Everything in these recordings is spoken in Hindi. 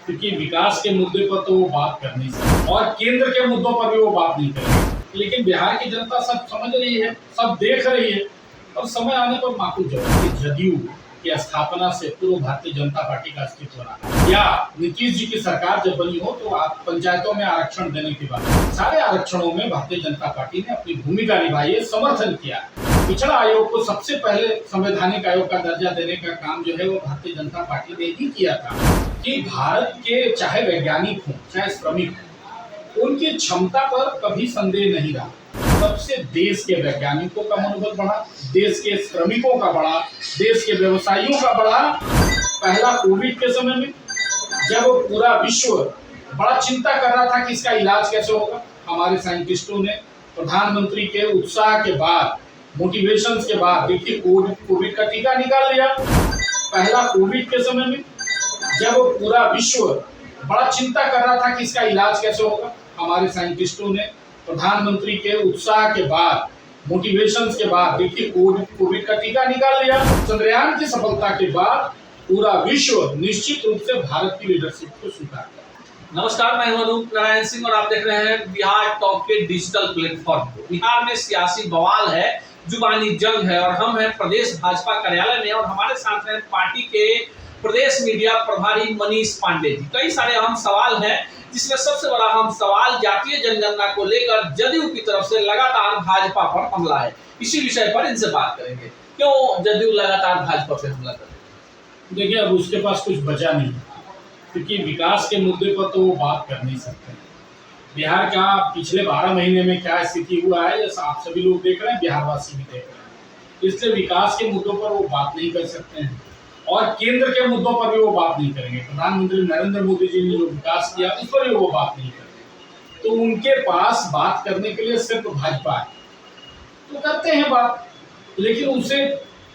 क्योंकि विकास के मुद्दे पर तो वो बात कर नहीं सकते और केंद्र के मुद्दों पर भी वो बात नहीं करेंगे। लेकिन बिहार की जनता सब समझ रही है, सब देख रही है और समय आने पर माकूल जवाब जदयू की स्थापना से पूर्व भारतीय जनता पार्टी का अस्तित्व रहा या नीतीश जी की सरकार जब बनी हो तो आप पंचायतों में आरक्षण देने की बात, सारे आरक्षणों में भारतीय जनता पार्टी ने अपनी भूमिका निभाई है, समर्थन किया। पिछड़ा आयोग को सबसे पहले संवैधानिक आयोग का दर्जा देने का काम जो है वो भारतीय जनता पार्टी ने ही किया था कि भारत के चाहे वैज्ञानिक हों चाहे श्रमिक हों, उनकी क्षमता पर कभी संदेह नहीं रहा। सबसे देश के वैज्ञानिकों का मनोबल बढ़ा, देश के श्रमिकों का बढ़ा, देश के व्यवसायियों का बढ़ा। पहला कोविड के समय में जब पूरा विश्व बड़ा चिंता कर रहा था कि इसका इलाज कैसे होगा, हमारे साइंटिस्टों ने प्रधानमंत्री के उत्साह के बाद, मोटिवेशन के बाद देखिए कोविड का टीका निकाल लिया। पहला कोविड के समय में जब पूरा विश्व बड़ा चिंता कर रहा था कि इसका इलाज कैसे होगा, हमारे साइंटिस्टों ने प्रधानमंत्री के उत्साह के बाद, मोटिवेशन के बाद देखिए कोविड का टीका निकाल लिया। चंद्रयान की सफलता के बाद पूरा विश्व निश्चित रूप से भारत की लीडरशिप को स्वीकार किया। नमस्कार, मैं हूं अनूप नारायण सिंह और आप देख रहे हैं बिहार टॉक के डिजिटल प्लेटफॉर्म को। बिहार में सियासी बवाल है, जुबानी जंग है और हम हैं प्रदेश भाजपा कार्यालय में और हमारे साथ हैं पार्टी के प्रदेश मीडिया प्रभारी मनीष पांडे जी। कई सारे अहम सवाल हैं जिसमें सबसे बड़ा अहम सवाल जातीय जनगणना को लेकर जदयू की तरफ से लगातार भाजपा पर हमला है। इसी विषय पर इनसे बात करेंगे, क्यों जदयू लगातार भाजपा पर हमला कर रही है। देखिए अब उसके पास कुछ बचा नहीं, क्योंकि विकास के मुद्दे पर तो वो बात कर नहीं सकते। बिहार का पिछले 12 महीने में क्या स्थिति हुआ है, जैसा आप सभी लोग देख रहे हैं, बिहारवासी भी देख रहे हैं। इसलिए विकास के मुद्दों पर वो बात नहीं कर सकते हैं और केंद्र के मुद्दों पर भी वो बात नहीं करेंगे। प्रधानमंत्री नरेंद्र मोदी जी ने जो विकास किया उस पर भी वो बात नहीं करेंगे। तो उनके पास बात करने के लिए सिर्फ भाजपा है, तो करते हैं बात, लेकिन उनसे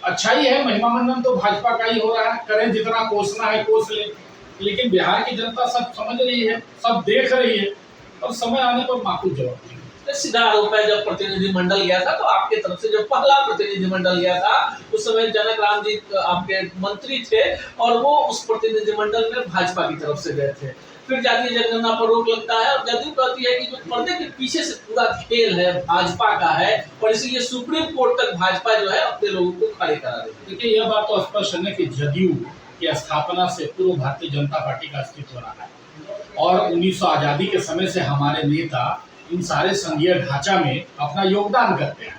अच्छा ही है, महिमा मंडन तो भाजपा का ही हो रहा है, करें जितना कोसना है कोस ले। लेकिन बिहार की जनता सब समझ रही है, सब देख रही है और समय आने पर माकूल जवाब देंगे। सीधा आरोप है, जब प्रतिनिधिमंडल गया था तो आपके तरफ से जो पहला प्रतिनिधिमंडल गया था उस समय जनक राम जी आपके मंत्री थे और वो उस प्रतिनिधिमंडल में भाजपा की तरफ से गए थे। फिर जातीय जनगणना पर रोक लगता है और जदयू कहती है कि जो पर्दे के पीछे से पूरा खेल है भाजपा का है और इसलिए सुप्रीम कोर्ट तक भाजपा जो है अपने लोगों को खड़े करा रही है। देखिए यह बात तो स्पष्ट है कि जदयू की स्थापना से पूर्व भारतीय जनता पार्टी का अस्तित्व रहा है और 1900 आजादी के समय से हमारे नेता इन सारे संघीय ढांचा में अपना योगदान करते हैं।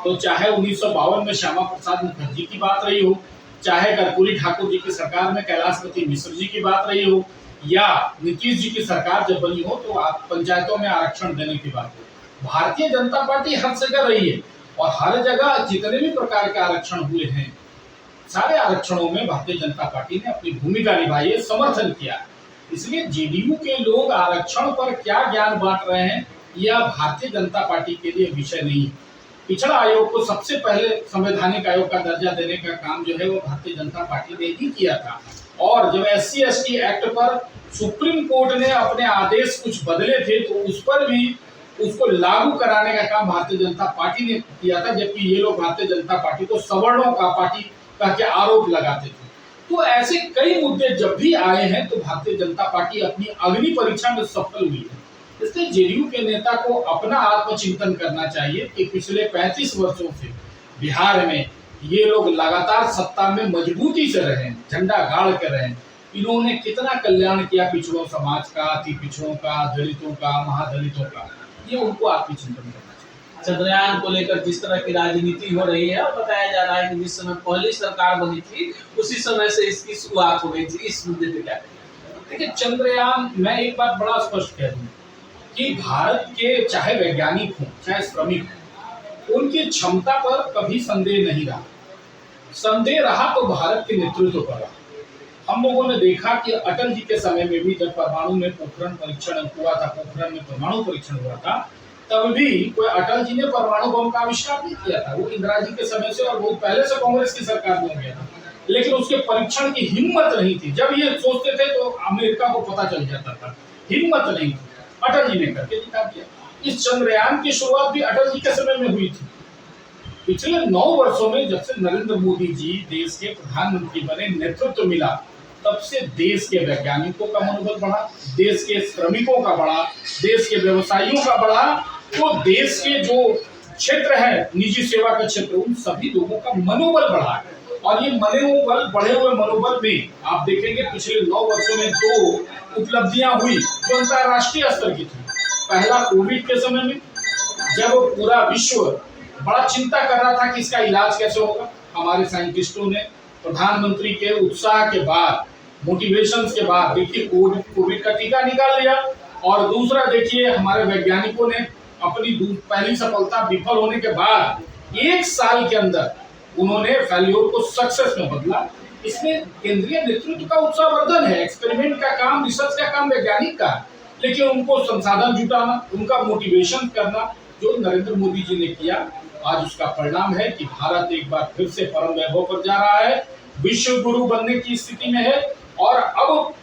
तो चाहे 1952 में श्यामा प्रसाद मुखर्जी की बात रही हो, चाहे कर्पूरी ठाकुर जी की सरकार में कैलाशपति मिश्र जी की बात रही हो, या नीतीश जी की सरकार जब बनी हो तो आप पंचायतों में आरक्षण देने की बात हो, भारतीय जनता पार्टी हर जगह रही है और हर जगह जितने भी प्रकार के आरक्षण हुए हैं सारे आरक्षणों में भारतीय जनता पार्टी ने अपनी भूमिका निभाई है, समर्थन किया। इसलिए जेडीयू के लोग आरक्षण पर क्या ज्ञान बांट रहे हैं यह भारतीय जनता पार्टी के लिए विषय नहीं है। पिछड़ा आयोग को सबसे पहले संवैधानिक आयोग का दर्जा देने का काम जो है वो भारतीय जनता पार्टी ने ही किया था और जब SC/ST एक्ट पर सुप्रीम कोर्ट ने अपने आदेश कुछ बदले थे तो उस पर भी उसको लागू कराने का काम भारतीय जनता पार्टी ने किया था, जबकि ये लोग भारतीय जनता पार्टी को सवर्णों का पार्टी कह के आरोप लगाते थे। तो ऐसे कई मुद्दे जब भी आए हैं तो भारतीय जनता पार्टी अपनी अग्नि परीक्षा में सफल हुई है। इसलिए जेडीयू के नेता को अपना आत्मचिंतन करना चाहिए कि पिछले 35 वर्षों से बिहार में ये लोग लगातार सत्ता में मजबूती से रहे, झंडा गाड़ कर रहे। इन्होंने कितना कल्याण किया पिछड़ों समाज का, अति पिछड़ों का, दलितों का, महादलितों का, ये उनको आत्मचिंतन करना चाहिए। चंद्रयान को लेकर जिस तरह की राजनीति हो रही है और बताया जा रहा है कि जिस समय पहली सरकार बनी थी उसी समय से इसकी शुरुआत हो गई थी, इस मुद्दे पे क्या कहेंगे? देखिए चंद्रयान, मैं एक बात बड़ा स्पष्ट कह दूं कि भारत के चाहे वैज्ञानिक हों चाहे श्रमिक हों, उनकी क्षमता पर कभी संदेह नहीं रहा। संदेह रहा तो भारत के नेतृत्व पर रहा। हम लोगों ने देखा कि अटल जी के समय में भी जब परमाणु में पोखरण परीक्षण हुआ था, पोखरण में परमाणु परीक्षण हुआ था, तब भी कोई अटल जी ने परमाणु बम का आविष्कार नहीं किया था। वो इंदिरा जी के समय से और बहुत पहले से कांग्रेस की सरकार में हो गया था, लेकिन उसके परीक्षण की हिम्मत नहीं थी। जब ये सोचते थे तो अमेरिका को पता चल जाता था, हिम्मत नहीं थी। अटल जी ने करके दिखा दिया। इस चंद्रयान की शुरुआत भी अटल जी के समय में हुई थी। पिछले 9 वर्षों में जब से नरेंद्र मोदी जी देश के प्रधानमंत्री बने, नेतृत्व मिला, तब से देश के वैज्ञानिकों का मनोबल बढ़ा, देश के श्रमिकों का बढ़ा, देश के व्यवसायियों का बढ़ा, तो देश के जो क्षेत्र है निजी सेवा का क्षेत्र, उन सभी लोगों का मनोबल बढ़ा है। और ये मनोबल, बढ़े हुए मनोबल में आप देखेंगे पिछले 9 वर्षों में 2 उपलब्धियां हुई जो अंतरराष्ट्रीय स्तर की थी। पहला, कोविड के समय में जब पूरा विश्व बड़ा चिंता कर रहा था कि इसका इलाज कैसे होगा, हमारे साइंटिस्टों ने प्रधानमंत्री के उत्साह के बाद, मोटिवेशन के बाद देखिए कोविड का टीका निकाल लिया। और दूसरा देखिए हमारे वैज्ञानिकों ने अपनी पहली सफलता विफल होने के बाद 1 साल के अंदर उन्होंने फेल्योर को सक्सेस में बदला। इसमें केंद्रीय नेतृत्व का उत्साहवर्धन है। एक्सपेरिमेंट का काम, रिसर्च का काम वैज्ञानिक का है, लेकिन उनको संसाधन जुटाना, उनका मोटिवेशन करना जो नरेंद्र मोदी जी ने किया, आज उसका परिणाम है कि भारत एक बार फिर से परम वैभव पर जा रहा है, विश्व गुरु बनने की स्थिति में है। और अब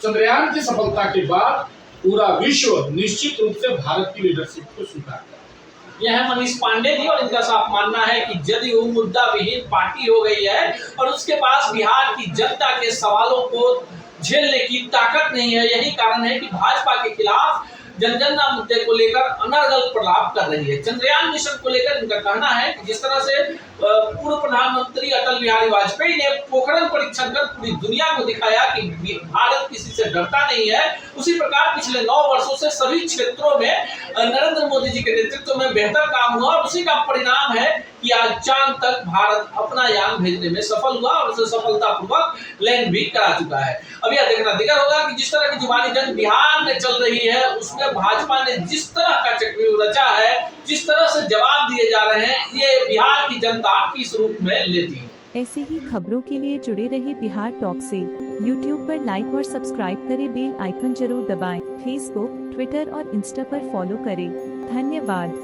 चंद्रयान की सफलता के बाद पूरा विश्व निश्चित रूप से भारत की लीडरशिप को स्वीकार कर। यह है मनीष पांडे जी, और इनका साफ मानना है कि जदयू मुद्दा विहीन पार्टी हो गई है और उसके पास बिहार की जनता के सवालों को झेलने की ताकत नहीं है। यही कारण है कि भाजपा के खिलाफ जन मुद्दे को लेकर अनर्गल प्रलाप कर रही है। चंद्रयान मिशन को लेकर इनका कहना है कि जिस तरह से पूर्व प्रधानमंत्री अटल बिहारी वाजपेयी ने पोखरण परीक्षण कर पूरी दुनिया को दिखाया कि भारत किसी से डरता नहीं है, उसी प्रकार पिछले 9 वर्षों से सभी क्षेत्रों में नरेंद्र मोदी जी के नेतृत्व में बेहतर काम हुआ और उसी का परिणाम है कि आज चांद तक भारत अपना यान भेजने में सफल हुआ और उसे सफलतापूर्वक लैंड भी करा चुका है। अब यह देखना दिक्कत होगा कि जिस तरह की जुबानी जंग बिहार में चल रही है, उसमें भाजपा ने जिस तरह का चक्रव्यूह रचा है, जिस तरह से जवाब दिए जा रहे हैं, ये बिहार की जनता किस रूप में लेती है। ऐसे ही खबरों के लिए जुड़े रहिए बिहार टॉक से। यूट्यूब पर लाइक और सब्सक्राइब करें, बेल आइकन जरूर दबाएं। फेसबुक, ट्विटर और इंस्टा पर फॉलो करें। धन्यवाद।